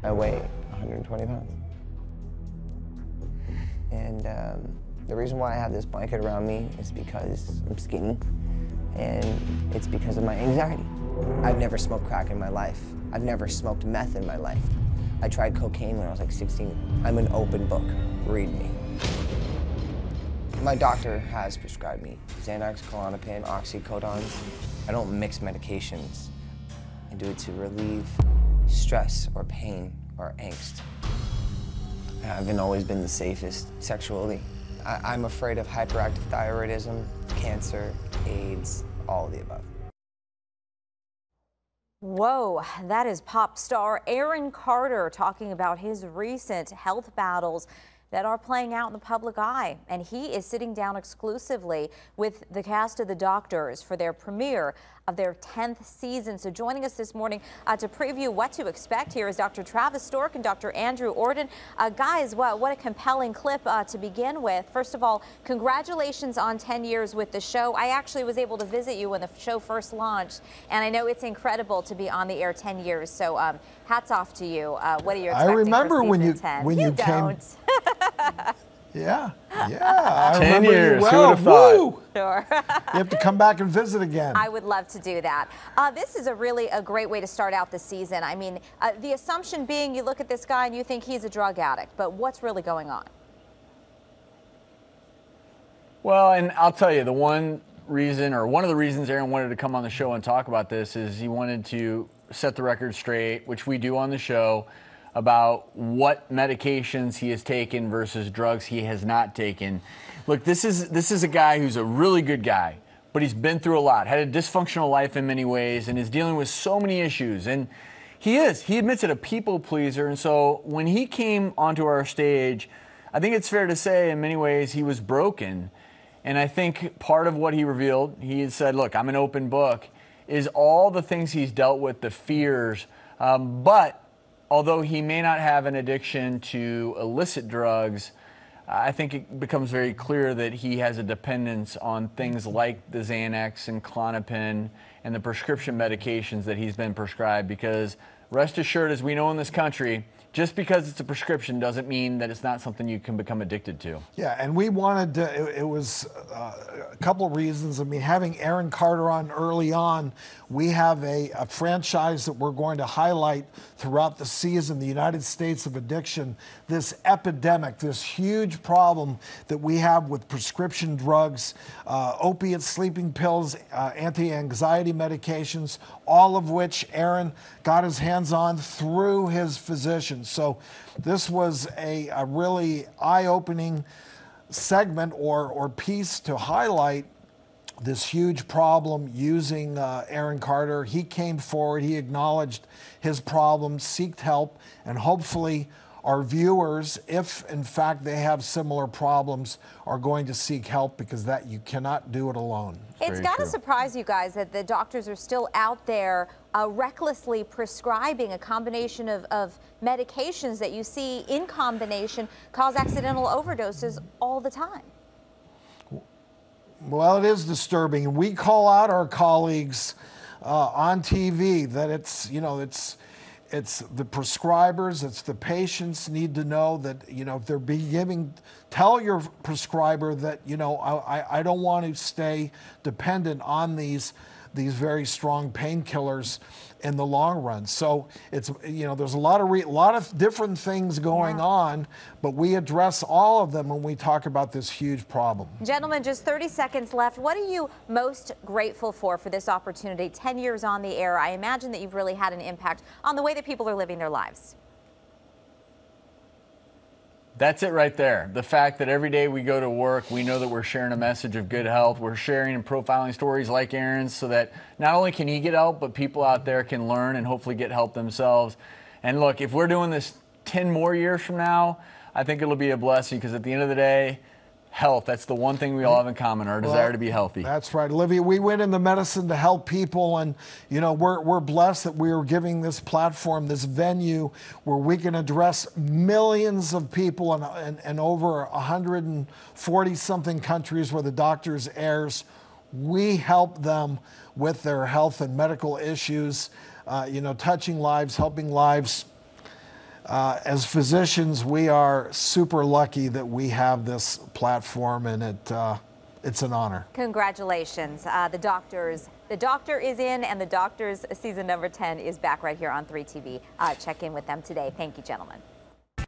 I weigh 120 pounds. And the reason why I have this blanket around me is because I'm skinny, and it's because of my anxiety. I've never smoked crack in my life. I've never smoked meth in my life. I tried cocaine when I was like 16. I'm an open book. Read me. My doctor has prescribed me Xanax, Klonopin, oxycodone. I don't mix medications. I do it to relieve stress or pain or angst. I haven't always been the safest sexually. I'm afraid of hyperactive thyroidism, cancer, AIDS, all of the above. Whoa, that is pop star Aaron Carter talking about his recent health battles that are playing out in the public eye. And he is sitting down exclusively with the cast of The Doctors for their premiere of their 10th season. So joining us this morning to preview what to expect here is Dr. Travis Stork and Dr. Andrew Orden. Guys, what a compelling clip to begin with. First of all, congratulations on 10 years with the show. I actually was able to visit you when the show first launched, and I know it's incredible to be on the air 10 years. So hats off to you. What are you expecting? I remember for when you 10? when you came. Yeah. I 10 remember years, you well. who would have thought? Woo! Sure. You have to come back and visit again. I would love to do that. This is a great way to start out the season. I mean, the assumption being you look at this guy and you think he's a drug addict, but what's really going on? Well, and I'll tell you, one of the reasons Aaron wanted to come on the show and talk about this is he wanted to set the record straight, which we do on the show, about what medications he has taken versus drugs he has not taken. Look, this is a guy who's a really good guy, but he's been through a lot, had a dysfunctional life in many ways, and is dealing with so many issues. And he admits it, a people pleaser. And so when he came onto our stage, I think it's fair to say in many ways he was broken. And I think part of what he revealed, he had said, look, I'm an open book, is all the things he's dealt with, the fears, but although he may not have an addiction to illicit drugs, I think it becomes very clear that he has a dependence on things like the Xanax and Klonopin and the prescription medications that he's been prescribed, because rest assured, as we know in this country, just because it's a prescription doesn't mean that it's not something you can become addicted to. Yeah, and we wanted to, it was a couple of reasons. I mean, having Aaron Carter on early on, we have a franchise that we're going to highlight throughout the season, the United States of Addiction, this epidemic, this huge problem that we have with prescription drugs, opiates, sleeping pills, anti-anxiety medications, all of which Aaron got his hands on through his physician. So this was a really eye-opening segment or piece to highlight this huge problem using Aaron Carter. He came forward, he acknowledged his problem, sought help, and hopefully our viewers, if in fact they have similar problems, are going to seek help, because that you cannot do it alone. It's got to surprise you guys that the doctors are still out there recklessly prescribing a combination of medications that you see in combination cause accidental overdoses all the time. Well, it is disturbing. We call out our colleagues on TV that it's the prescribers, it's the patients need to know that, if they're tell your prescriber that, I don't want to stay dependent on these very strong painkillers in the long run. So it's, there's a lot of different things going on, but we address all of them when we talk about this huge problem. Gentlemen, just 30 seconds left. What are you most grateful for this opportunity? 10 years on the air, I imagine that you've really had an impact on the way that people are living their lives. That's it right there. The fact that every day we go to work, we know that we're sharing a message of good health. We're sharing and profiling stories like Aaron's, so that not only can he get help, but people out there can learn and hopefully get help themselves. And look, if we're doing this 10 more years from now, I think it'll be a blessing, because at the end of the day, health, that's the one thing we all have in common, our desire to be healthy. That's right, Olivia. We went into medicine to help people, and we're blessed that we are giving this platform, this venue where we can address millions of people in over 140 something countries where the Doctors airs. We help them with their health and medical issues, touching lives, helping lives. as physicians, we are super lucky that we have this platform, and it's an honor. Congratulations. The Doctor is in, and The Doctors season number 10 is back right here on 3 TV. Check in with them today. Thank you, gentlemen.